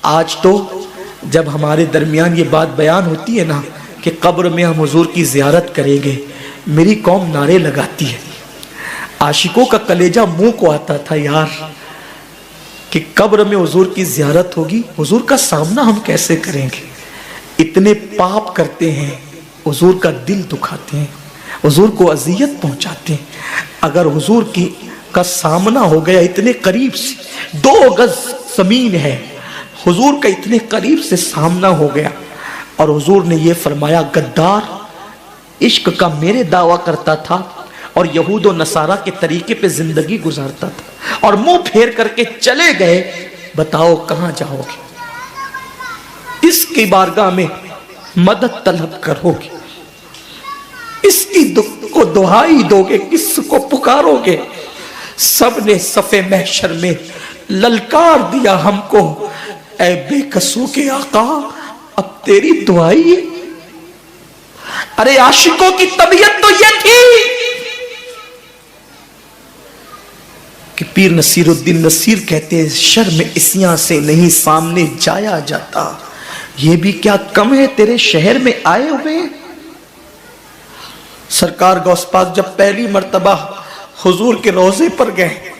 آج تو جب ہمارے درمیان یہ بات بیان ہوتی ہے نا کہ قبر میں ہم حضور کی زیارت کریں گے، میری قوم نعرے لگاتی ہے، عاشقوں کا کلیجہ منہ کو آتا تھا یار کہ قبر میں حضور کی زیارت ہوگی، حضور کا سامنا ہم کیسے کریں گے؟ اتنے پاپ کرتے ہیں، حضور کا دل دکھاتے ہیں، حضور کو اذیت پہنچاتے ہیں۔ اگر حضور کا سامنا ہو گیا اتنے قریب سے، 2 گز زمین ہے، حضور کا اتنے قریب سے سامنا ہو گیا، اور حضور نے یہ فرمایا غدار عشق کا میرے دعویٰ کرتا تھا اور یہود و نصارہ کے طریقے پہ زندگی گزارتا تھا، اور منہ پھیر کر کے چلے گئے، بتاؤ کہاں جاؤ گے؟ اس کی بارگاہ میں مدد طلب کرو گے، اس کی کو دعائی دو گے، کس کو پکارو گے؟ سب نے صف محشر میں للکار دیا ہم کو، اے بے کسوں کے آقا اب تیری دعائی ہے۔ ارے عاشقوں کی طبیعت تو یہ تھی کہ پیر نصیر الدین نصیر کہتے ہیں شرم اسیاں سے نہیں سامنے جایا جاتا، یہ بھی کیا کم ہے تیرے شہر میں آئے ہوئے۔ سرکار غوث پاک جب پہلی مرتبہ حضور کے روضے پر گئے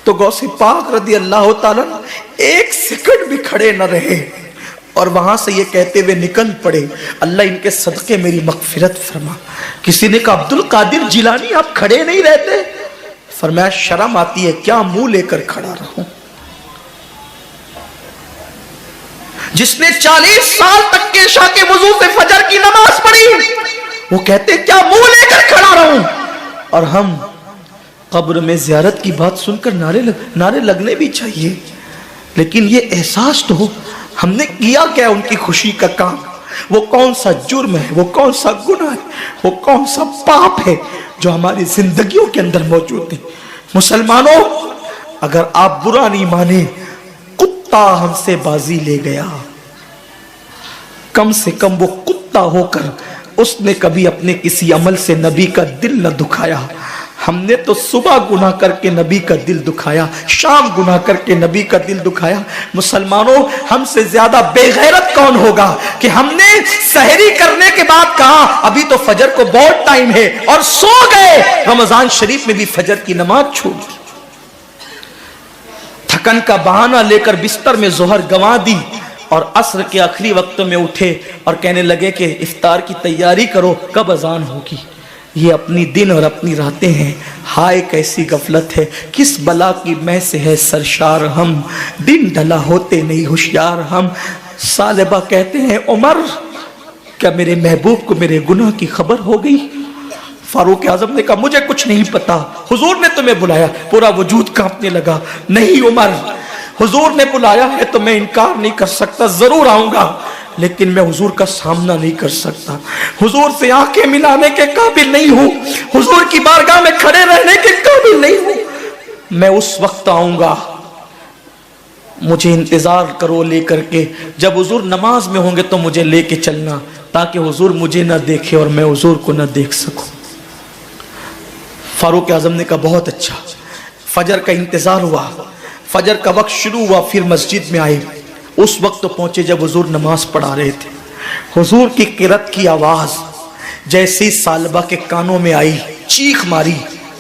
تو غوث پاک رضی اللہ تعالیٰ 1 سیکنڈ بھی کھڑے نہ رہے، اور وہاں سے یہ کہتے ہوئے نکل پڑے اللہ ان کے صدقے میری مغفرت فرما۔ کسی نے کہا عبد القادر جیلانی آپ کھڑے نہیں رہتے؟ فرمایا شرم آتی ہے کیا منہ لے کر کھڑا رہوں؟ جس نے 40 سال تک کے عشاء کے وضو سے فجر کی نماز پڑھی، وہ کہتے کیا منہ لے کر کھڑا رہوں؟ اور ہم قبر میں زیارت کی بات سن کر نعرے لگنے بھی چاہیے، لیکن یہ احساس تو ہو ہم نے کیا کیا ان کی خوشی کا کام، وہ کون سا جرم ہے، وہ کون سا گناہ ہے، وہ کون سا پاپ ہے جو ہماری زندگیوں کے اندر موجود ہے۔ مسلمانوں اگر آپ برا نہیں مانے، کتا ہم سے بازی لے گیا، کم سے کم وہ کتا ہو کر اس نے کبھی اپنے کسی عمل سے نبی کا دل نہ دکھایا۔ ہم نے تو صبح گناہ کر کے نبی کا دل دکھایا، شام گناہ کر کے نبی کا دل دکھایا۔ مسلمانوں ہم سے زیادہ بے غیرت کون ہوگا کہ ہم نے سحری کرنے کے بعد کہا ابھی تو فجر کو بہت ٹائم ہے اور سو گئے، رمضان شریف میں بھی فجر کی نماز چھوڑ دی، تھکن کا بہانہ لے کر بستر میں ظہر گنوا دی، اور عصر کے آخری وقت میں اٹھے اور کہنے لگے کہ افطار کی تیاری کرو کب اذان ہوگی۔ یہ اپنی دن اور اپنی راتیں ہیں، ہائے کیسی غفلت ہے، کس بلا کی میں سے ہے سرشار ہم، دن ڈھلا ہوتے نہیں ہوشیار ہم۔ ثعلبہ کہتے ہیں عمر کیا میرے محبوب کو میرے گناہ کی خبر ہو گئی؟ فاروق اعظم نے کہا مجھے کچھ نہیں پتا، حضور نے تمہیں بلایا۔ پورا وجود کانپنے لگا، نہیں عمر حضور نے بلایا ہے تو میں انکار نہیں کر سکتا، ضرور آؤں گا، لیکن میں حضور کا سامنا نہیں کر سکتا، حضور سے آنکھیں ملانے کے قابل نہیں ہوں، حضور کی بارگاہ میں کھڑے رہنے کے قابل نہیں ہوں، میں اس وقت آؤں گا، مجھے انتظار کرو لے کر کے، جب حضور نماز میں ہوں گے تو مجھے لے کے چلنا تاکہ حضور مجھے نہ دیکھے اور میں حضور کو نہ دیکھ سکوں۔ فاروق اعظم نے کہا بہت اچھا۔ فجر کا انتظار ہوا، فجر کا وقت شروع ہوا، پھر مسجد میں آئے، اس وقت تو پہنچے جب حضور نماز پڑھا رہے تھے۔ حضور کی قرات کی آواز جیسی ثعلبہ کے کانوں میں آئی، چیخ ماری،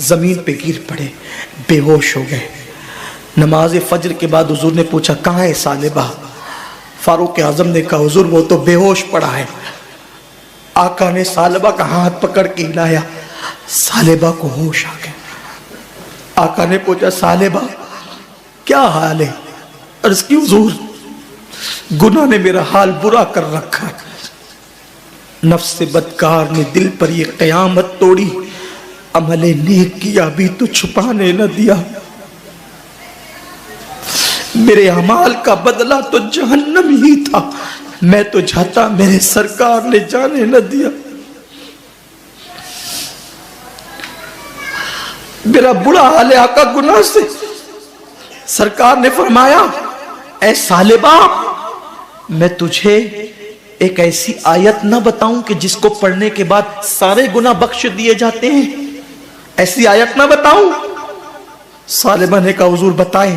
زمین پہ گر پڑے، بے ہوش ہو گئے۔ نماز فجر کے بعد حضور نے پوچھا کہاں ہے ثعلبہ؟ فاروق اعظم نے کہا حضور وہ تو بے ہوش پڑا ہے۔ آقا نے ثعلبہ کا ہاتھ پکڑ کے ہلایا، ثعلبہ کو ہوش آ گیا۔ آقا نے پوچھا ثعلبہ کیا حال ہے؟ عرض کی حضور گناہ نے میرا حال برا کر رکھا، نفس بدکار نے دل پر یہ قیامت توڑی، عمل نیک کیا بھی تو چھپانے نہ دیا، میرے اعمال کا بدلہ تو جہنم ہی تھا، میں تو جاتا میرے سرکار نے جانے نہ دیا، میرا برا حال ہے آقا گناہ سے۔ سرکار نے فرمایا اے ثعلبہ میں تجھے ایک ایسی آیت نہ بتاؤں کہ جس کو پڑھنے کے بعد سارے گناہ بخش دیے جاتے ہیں؟ ایسی آیت نہ بتاؤں؟ ثعلبہ نے کہا حضور بتائیں۔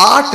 8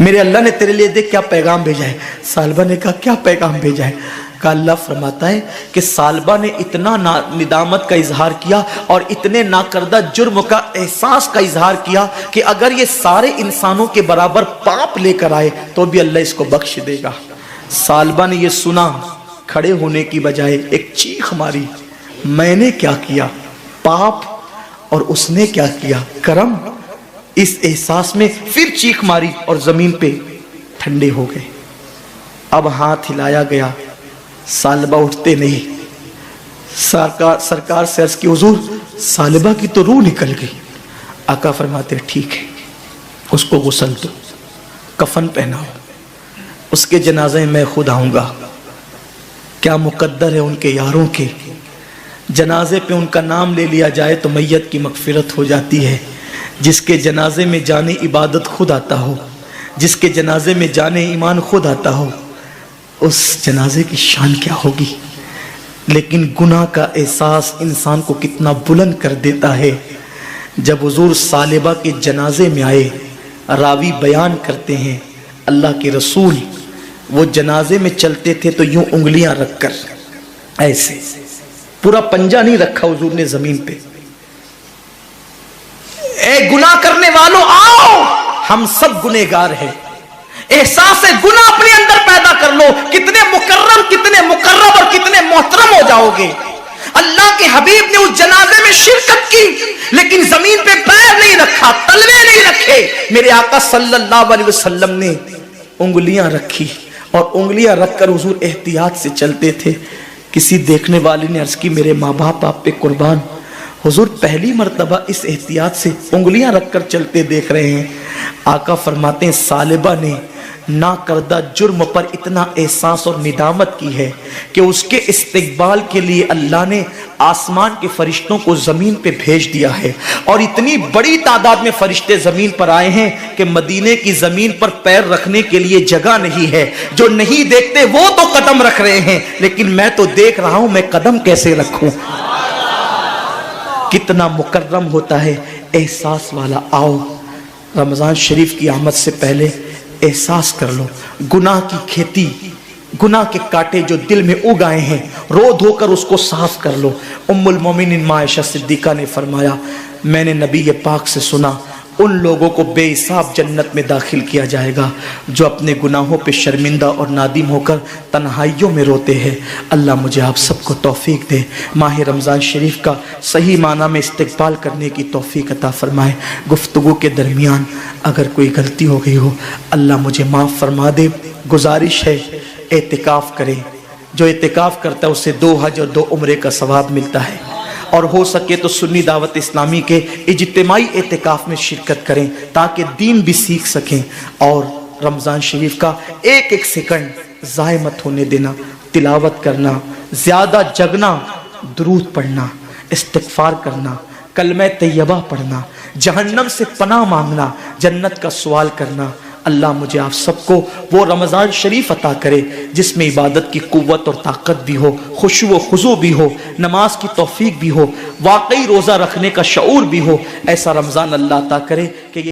میرے اللہ نے تیرے لیے دیکھ کیا پیغام بھیجا ہے۔ ثعلبہ نے کہا کیا پیغام بھیجا ہے؟ کہا اللہ فرماتا ہے کہ ثعلبہ نے اتنا ندامت کا اظہار کیا اور اتنے ناکردہ جرم کا احساس کا اظہار کیا کہ اگر یہ سارے انسانوں کے برابر پاپ لے کر آئے تو بھی اللہ اس کو بخش دے گا۔ ثعلبہ نے یہ سنا، کھڑے ہونے کی بجائے ایک چیخ ماری، میں نے کیا کیا؟ پاپ اور اس نے کیا کیا؟ کرم۔ اس احساس میں پھر چیخ ماری اور زمین پہ ٹھنڈے ہو گئے۔ اب ہاتھ ہلایا گیا، ثعلبہ اٹھتے نہیں۔ سرکار سے عرض کی حضور ثعلبہ کی تو روح نکل گئی۔ آقا فرماتے ٹھیک ہے، اس کو غسل دو، کفن پہناؤ، اس کے جنازے میں خود آؤں گا۔ کیا مقدر ہے ان کے یاروں کے، جنازے پہ ان کا نام لے لیا جائے تو میت کی مغفرت ہو جاتی ہے۔ جس کے جنازے میں جانے عبادت خود آتا ہو، جس کے جنازے میں جانے ایمان خود آتا ہو، اس جنازے کی شان کیا ہوگی۔ لیکن گناہ کا احساس انسان کو کتنا بلند کر دیتا ہے۔ جب حضور ثعلبہ کے جنازے میں آئے، راوی بیان کرتے ہیں اللہ کے رسول وہ جنازے میں چلتے تھے تو یوں انگلیاں رکھ کر ایسے، پورا پنجہ نہیں رکھا حضور نے زمین پہ۔ اے گناہ کرنے والوں آؤ، ہم سب گنہگار ہیں، احساس گناہ اپنے اندر پیدا کر لو، کتنے مکرم، کتنے مقرب اور کتنے محترم ہو جاؤ گے۔ اللہ کے حبیب نے اس جنازے میں شرکت کی لیکن زمین پہ پیر نہیں رکھا، تلوے نہیں رکھے۔ میرے آقا صلی اللہ علیہ وسلم نے انگلیاں رکھی اور انگلیاں رکھ کر حضور احتیاط سے چلتے تھے۔ کسی دیکھنے والے نے عرض کی میرے ماں باپ آپ پہ قربان، حضور پہلی مرتبہ اس احتیاط سے انگلیاں رکھ کر چلتے دیکھ رہے ہیں۔ آقا فرماتے ہیں ثعلبہ نے نا کردہ جرم پر اتنا احساس اور ندامت کی ہے کہ اس کے استقبال کے لیے اللہ نے آسمان کے فرشتوں کو زمین پہ بھیج دیا ہے، اور اتنی بڑی تعداد میں فرشتے زمین پر آئے ہیں کہ مدینے کی زمین پر پیر رکھنے کے لیے جگہ نہیں ہے۔ جو نہیں دیکھتے وہ تو قدم رکھ رہے ہیں، لیکن میں تو دیکھ رہا ہوں، میں قدم کیسے رکھوں؟ کتنا مکرم ہوتا ہے احساس والا۔ آؤ رمضان شریف کی آمد سے پہلے احساس کر لو، گناہ کی کھیتی، گناہ کے کانٹے جو دل میں اگ آئے ہیں، رو دھو کر اس کو صاف کر لو۔ ام المومنین ماں عائشہ صدیقہ نے فرمایا میں نے نبی پاک سے سنا ان لوگوں کو بے حساب جنت میں داخل کیا جائے گا جو اپنے گناہوں پہ شرمندہ اور نادم ہو کر تنہائیوں میں روتے ہیں۔ اللہ مجھے آپ سب کو توفیق دے، ماہ رمضان شریف کا صحیح معنی میں استقبال کرنے کی توفیق عطا فرمائے۔ گفتگو کے درمیان اگر کوئی غلطی ہو گئی ہو اللہ مجھے معاف فرما دے۔ گزارش ہے اعتکاف کریں، جو اعتکاف کرتا ہے اسے 2 حج اور 2 عمرے کا ثواب ملتا ہے، اور ہو سکے تو سنی دعوت اسلامی کے اجتماعی اعتکاف میں شرکت کریں تاکہ دین بھی سیکھ سکیں، اور رمضان شریف کا ایک ایک سیکنڈ ضائع مت ہونے دینا۔ تلاوت کرنا، زیادہ جگنا، درود پڑھنا، استغفار کرنا، کلمہ طیبہ پڑھنا، جہنم سے پناہ مانگنا، جنت کا سوال کرنا۔ اللہ مجھے آپ سب کو وہ رمضان شریف عطا کرے جس میں عبادت کی قوت اور طاقت بھی ہو، خشوع و خضوع بھی ہو، نماز کی توفیق بھی ہو، واقعی روزہ رکھنے کا شعور بھی ہو۔ ایسا رمضان اللہ عطا کرے کہ